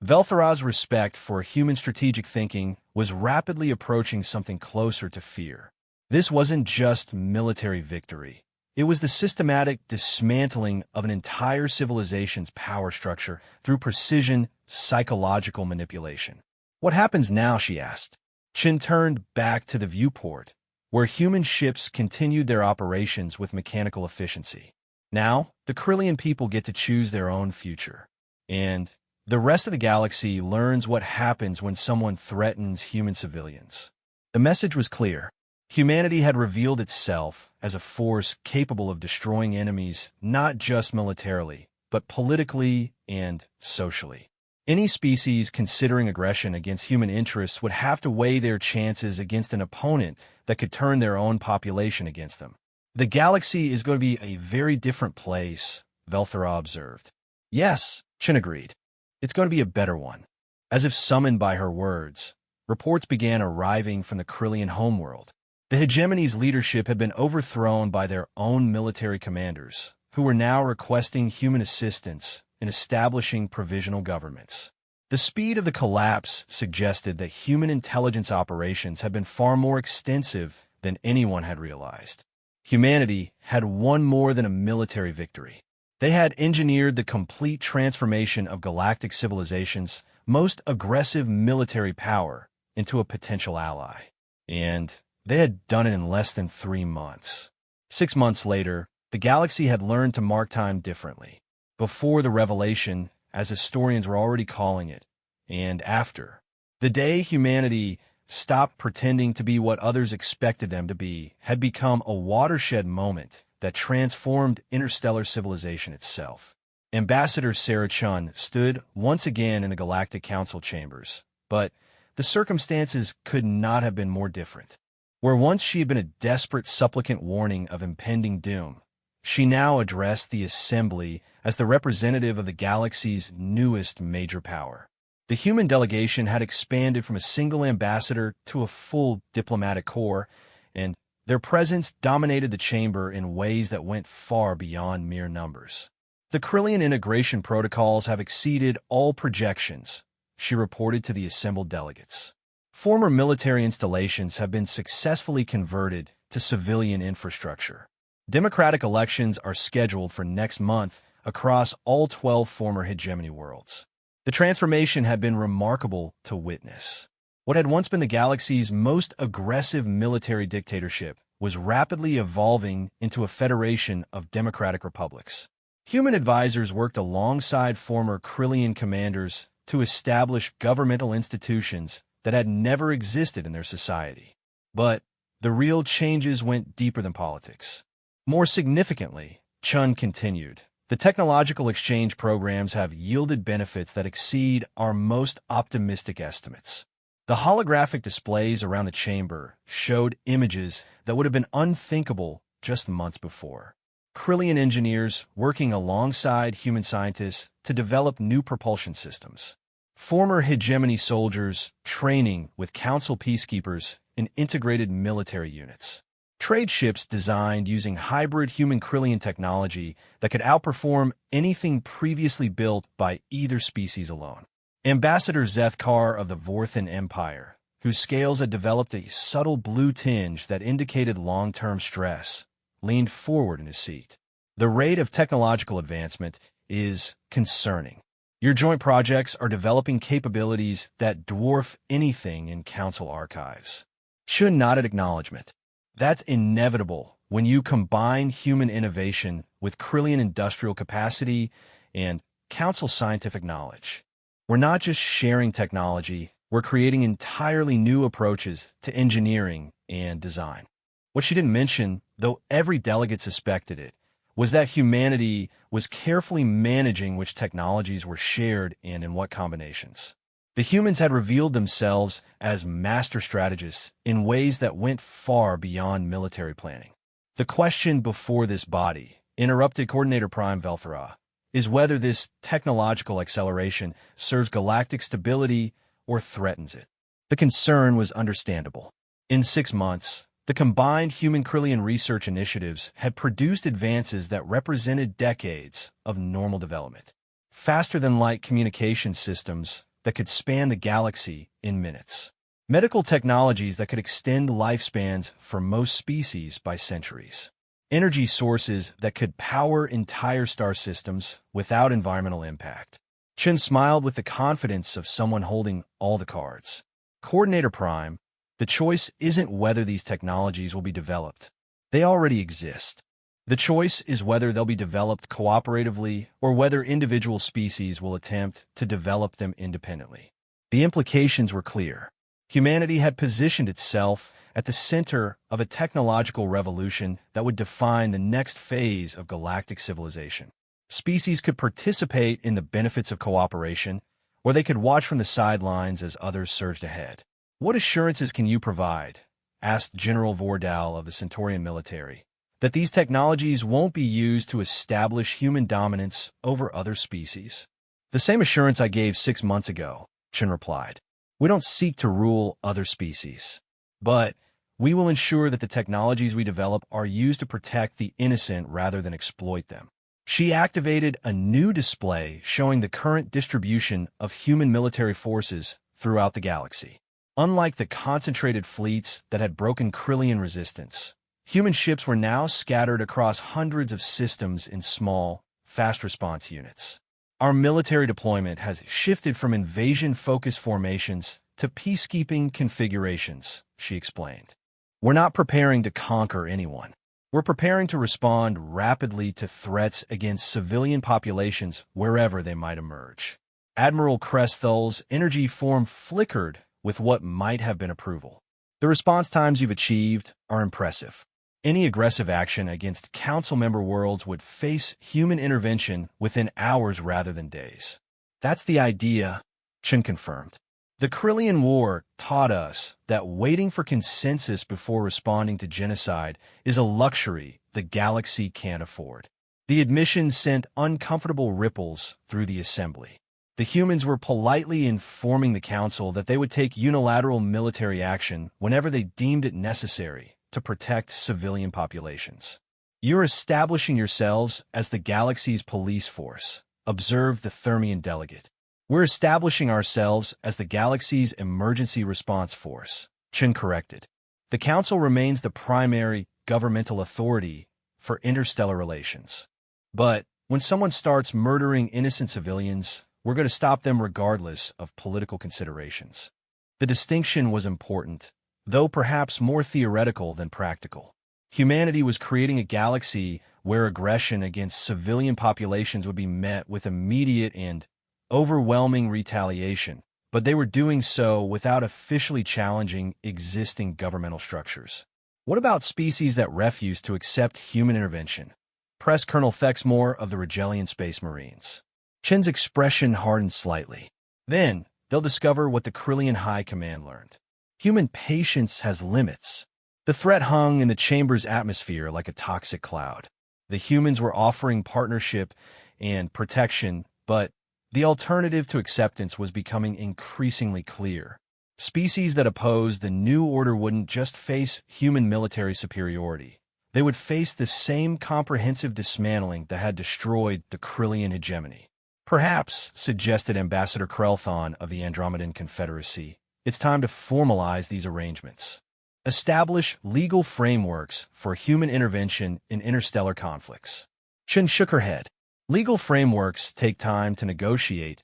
Velthara's respect for human strategic thinking was rapidly approaching something closer to fear. This wasn't just military victory. It was the systematic dismantling of an entire civilization's power structure through precision psychological manipulation. "What happens now?" she asked. Chen turned back to the viewport, where human ships continued their operations with mechanical efficiency. Now, the Krillian people get to choose their own future. And the rest of the galaxy learns what happens when someone threatens human civilians. The message was clear. Humanity had revealed itself as a force capable of destroying enemies not just militarily, but politically and socially. Any species considering aggression against human interests would have to weigh their chances against an opponent that could turn their own population against them. The galaxy is going to be a very different place, Velthara observed. Yes, Chin agreed. It's going to be a better one. As if summoned by her words, reports began arriving from the Krillian homeworld. The hegemony's leadership had been overthrown by their own military commanders, who were now requesting human assistance in establishing provisional governments. The speed of the collapse suggested that human intelligence operations had been far more extensive than anyone had realized. Humanity had won more than a military victory. They had engineered the complete transformation of galactic civilization's most aggressive military power into a potential ally. And they had done it in less than 3 months. 6 months later, the galaxy had learned to mark time differently. Before the revelation, as historians were already calling it, and after. The day humanity stopped pretending to be what others expected them to be had become a watershed moment that transformed interstellar civilization itself. Ambassador Sarah Chun stood once again in the Galactic Council chambers, but the circumstances could not have been more different. Where once she had been a desperate supplicant warning of impending doom, she now addressed the Assembly as the representative of the galaxy's newest major power. The human delegation had expanded from a single ambassador to a full diplomatic corps, and their presence dominated the chamber in ways that went far beyond mere numbers. The Krillian integration protocols have exceeded all projections, she reported to the assembled delegates. Former military installations have been successfully converted to civilian infrastructure. Democratic elections are scheduled for next month across all 12 former hegemony worlds. The transformation had been remarkable to witness. What had once been the galaxy's most aggressive military dictatorship was rapidly evolving into a federation of democratic republics. Human advisors worked alongside former Krillian commanders to establish governmental institutions that had never existed in their society. But the real changes went deeper than politics. More significantly, Chun continued, the technological exchange programs have yielded benefits that exceed our most optimistic estimates. The holographic displays around the chamber showed images that would have been unthinkable just months before. Krillian engineers working alongside human scientists to develop new propulsion systems. Former hegemony soldiers training with council peacekeepers in integrated military units. Trade ships designed using hybrid human-Krillian technology that could outperform anything previously built by either species alone. Ambassador Zethkar of the Vorthan Empire, whose scales had developed a subtle blue tinge that indicated long-term stress, leaned forward in his seat. The rate of technological advancement is concerning. Your joint projects are developing capabilities that dwarf anything in council archives. Chun nodded acknowledgement. That's inevitable when you combine human innovation with Krillian industrial capacity and council scientific knowledge. We're not just sharing technology, we're creating entirely new approaches to engineering and design. What she didn't mention, though every delegate suspected it, was that humanity was carefully managing which technologies were shared and in what combinations. The humans had revealed themselves as master strategists in ways that went far beyond military planning. The question before this body, interrupted Coordinator Prime Velthara, is whether this technological acceleration serves galactic stability or threatens it. The concern was understandable. In 6 months, the combined human-Krillian research initiatives had produced advances that represented decades of normal development. Faster-than-light communication systems that could span the galaxy in minutes. Medical technologies that could extend lifespans for most species by centuries. Energy sources that could power entire star systems without environmental impact. Chun smiled with the confidence of someone holding all the cards. Coordinator Prime, the choice isn't whether these technologies will be developed. They already exist. The choice is whether they'll be developed cooperatively or whether individual species will attempt to develop them independently. The implications were clear. Humanity had positioned itself at the center of a technological revolution that would define the next phase of galactic civilization. Species could participate in the benefits of cooperation, or they could watch from the sidelines as others surged ahead. "What assurances can you provide," asked General Vordal of the Centaurian military, "that these technologies won't be used to establish human dominance over other species?" "The same assurance I gave 6 months ago," Chen replied. "We don't seek to rule other species, but we will ensure that the technologies we develop are used to protect the innocent rather than exploit them." She activated a new display showing the current distribution of human military forces throughout the galaxy. Unlike the concentrated fleets that had broken Krillian resistance, human ships were now scattered across hundreds of systems in small, fast-response units. "Our military deployment has shifted from invasion-focused formations to peacekeeping configurations," she explained. "We're not preparing to conquer anyone. We're preparing to respond rapidly to threats against civilian populations wherever they might emerge." Admiral Cresthol's energy form flickered with what might have been approval. "The response times you've achieved are impressive. Any aggressive action against Council member worlds would face human intervention within hours rather than days." "That's the idea," Chen confirmed. "The Krillian War taught us that waiting for consensus before responding to genocide is a luxury the galaxy can't afford." The admission sent uncomfortable ripples through the assembly. The humans were politely informing the Council that they would take unilateral military action whenever they deemed it necessary to protect civilian populations. "You're establishing yourselves as the galaxy's police force," observed the Thermian delegate. "We're establishing ourselves as the galaxy's emergency response force," Chen corrected. "The Council remains the primary governmental authority for interstellar relations. But when someone starts murdering innocent civilians, we're going to stop them regardless of political considerations." The distinction was important, though perhaps more theoretical than practical. Humanity was creating a galaxy where aggression against civilian populations would be met with immediate and overwhelming retaliation, but they were doing so without officially challenging existing governmental structures. "What about species that refuse to accept human intervention?" pressed Colonel Thexmore of the Regellian Space Marines. Chen's expression hardened slightly. "Then they'll discover what the Krillian High Command learned. Human patience has limits." The threat hung in the chamber's atmosphere like a toxic cloud. The humans were offering partnership and protection, but the alternative to acceptance was becoming increasingly clear. Species that opposed the new order wouldn't just face human military superiority. They would face the same comprehensive dismantling that had destroyed the Krillian hegemony. "Perhaps," suggested Ambassador Krelthon of the Andromedan Confederacy, "it's time to formalize these arrangements. Establish legal frameworks for human intervention in interstellar conflicts." Chen shook her head. "Legal frameworks take time to negotiate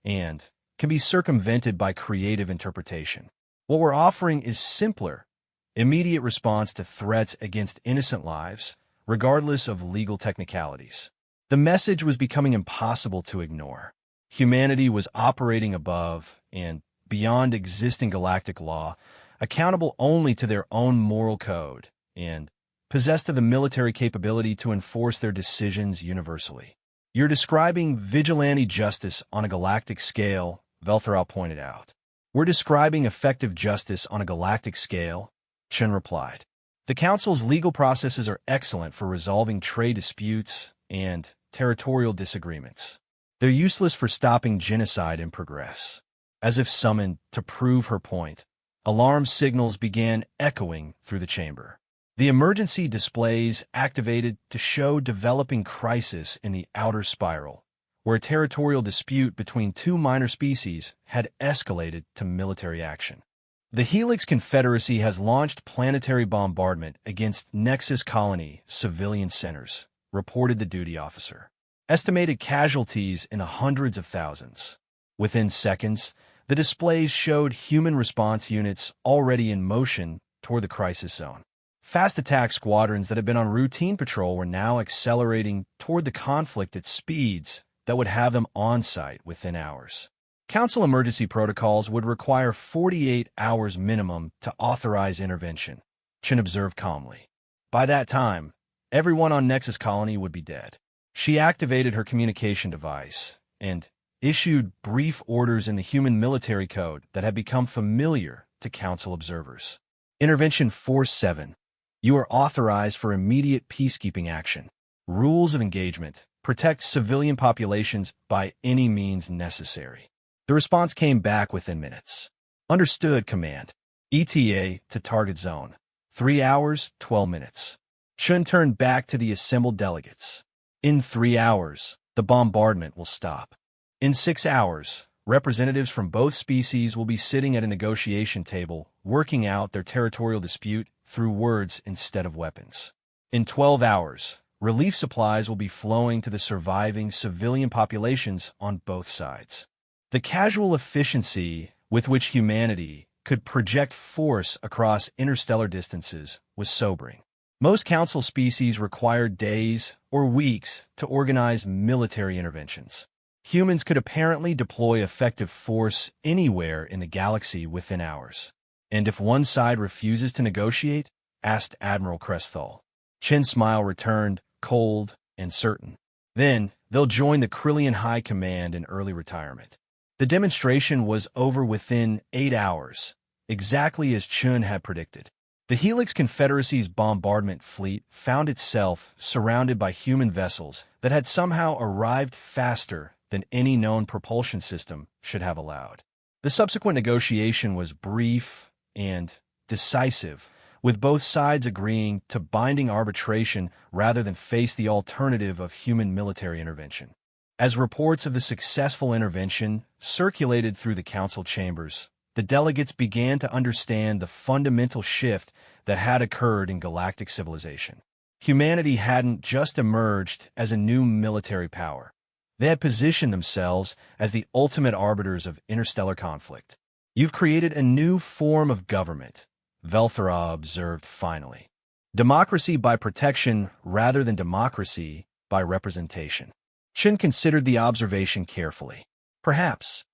and can be circumvented by creative interpretation. What we're offering is simpler, immediate response to threats against innocent lives, regardless of legal technicalities." The message was becoming impossible to ignore. Humanity was operating above and beyond existing galactic law, accountable only to their own moral code, and possessed of the military capability to enforce their decisions universally. "You're describing vigilante justice on a galactic scale," Veltheral pointed out. "We're describing effective justice on a galactic scale," Chen replied. "The Council's legal processes are excellent for resolving trade disputes and territorial disagreements. They're useless for stopping genocide in progress." As if summoned to prove her point, alarm signals began echoing through the chamber. The emergency displays activated to show developing crisis in the outer spiral, where a territorial dispute between two minor species had escalated to military action. "The Helix Confederacy has launched planetary bombardment against Nexus Colony civilian centers," reported the duty officer. "Estimated casualties in the hundreds of thousands." Within seconds, the displays showed human response units already in motion toward the crisis zone. Fast attack squadrons that had been on routine patrol were now accelerating toward the conflict at speeds that would have them on site within hours. Council emergency protocols would require 48 hours minimum to authorize intervention, Chen observed calmly. By that time, everyone on Nexus Colony would be dead. She activated her communication device and issued brief orders in the human military code that had become familiar to Council observers. Intervention Force 7. You are authorized for immediate peacekeeping action. Rules of engagement. Protect civilian populations by any means necessary. The response came back within minutes. Understood, Command. ETA to target zone. 3 hours, 12 minutes. Chun turned back to the assembled delegates. In 3 hours, the bombardment will stop. In 6 hours, representatives from both species will be sitting at a negotiation table, working out their territorial dispute through words instead of weapons. In 12 hours, relief supplies will be flowing to the surviving civilian populations on both sides. The casual efficiency with which humanity could project force across interstellar distances was sobering. Most Council species required days or weeks to organize military interventions. Humans could apparently deploy effective force anywhere in the galaxy within hours. And if one side refuses to negotiate? Asked Admiral Cresthal. Chen's smile returned, cold and certain. Then, they'll join the Krillian High Command in early retirement. The demonstration was over within 8 hours, exactly as Chun had predicted. The Helix Confederacy's bombardment fleet found itself surrounded by human vessels that had somehow arrived faster than any known propulsion system should have allowed. The subsequent negotiation was brief and decisive, with both sides agreeing to binding arbitration rather than face the alternative of human military intervention. As reports of the successful intervention circulated through the Council chambers, the delegates began to understand the fundamental shift that had occurred in galactic civilization. Humanity hadn't just emerged as a new military power. They had positioned themselves as the ultimate arbiters of interstellar conflict. You've created a new form of government, Velthara observed finally. Democracy by protection rather than democracy by representation. Chen considered the observation carefully. Perhaps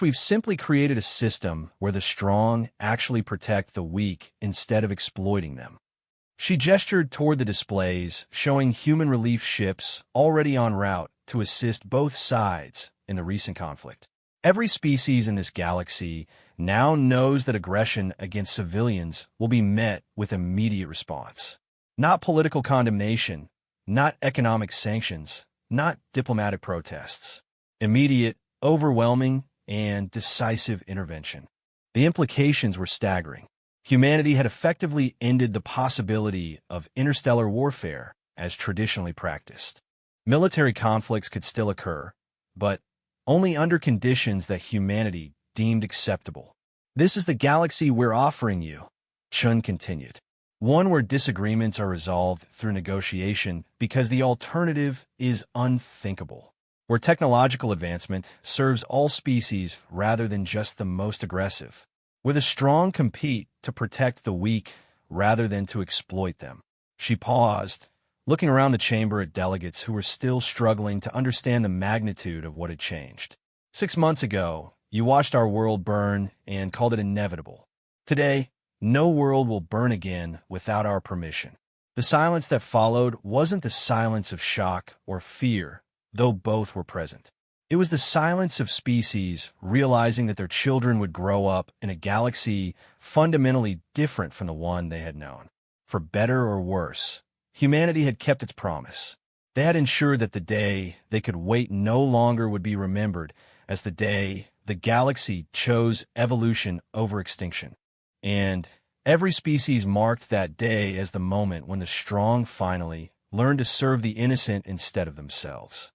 we've simply created a system where the strong actually protect the weak instead of exploiting them. She gestured toward the displays, showing human relief ships already en route to assist both sides in the recent conflict. Every species in this galaxy now knows that aggression against civilians will be met with immediate response. Not political condemnation, not economic sanctions, not diplomatic protests. Immediate, overwhelming, and decisive intervention. The implications were staggering. Humanity had effectively ended the possibility of interstellar warfare as traditionally practiced. Military conflicts could still occur, but only under conditions that humanity deemed acceptable. This is the galaxy we're offering you, Chun continued. One where disagreements are resolved through negotiation because the alternative is unthinkable. Where technological advancement serves all species rather than just the most aggressive. Where the strong compete to protect the weak rather than to exploit them. She paused, looking around the chamber at delegates who were still struggling to understand the magnitude of what had changed. 6 months ago, you watched our world burn and called it inevitable. Today, no world will burn again without our permission. The silence that followed wasn't the silence of shock or fear, though both were present. It was the silence of species realizing that their children would grow up in a galaxy fundamentally different from the one they had known. For better or worse, humanity had kept its promise. They had ensured that the day they could wait no longer would be remembered as the day the galaxy chose evolution over extinction. And every species marked that day as the moment when the strong finally learned to serve the innocent instead of themselves.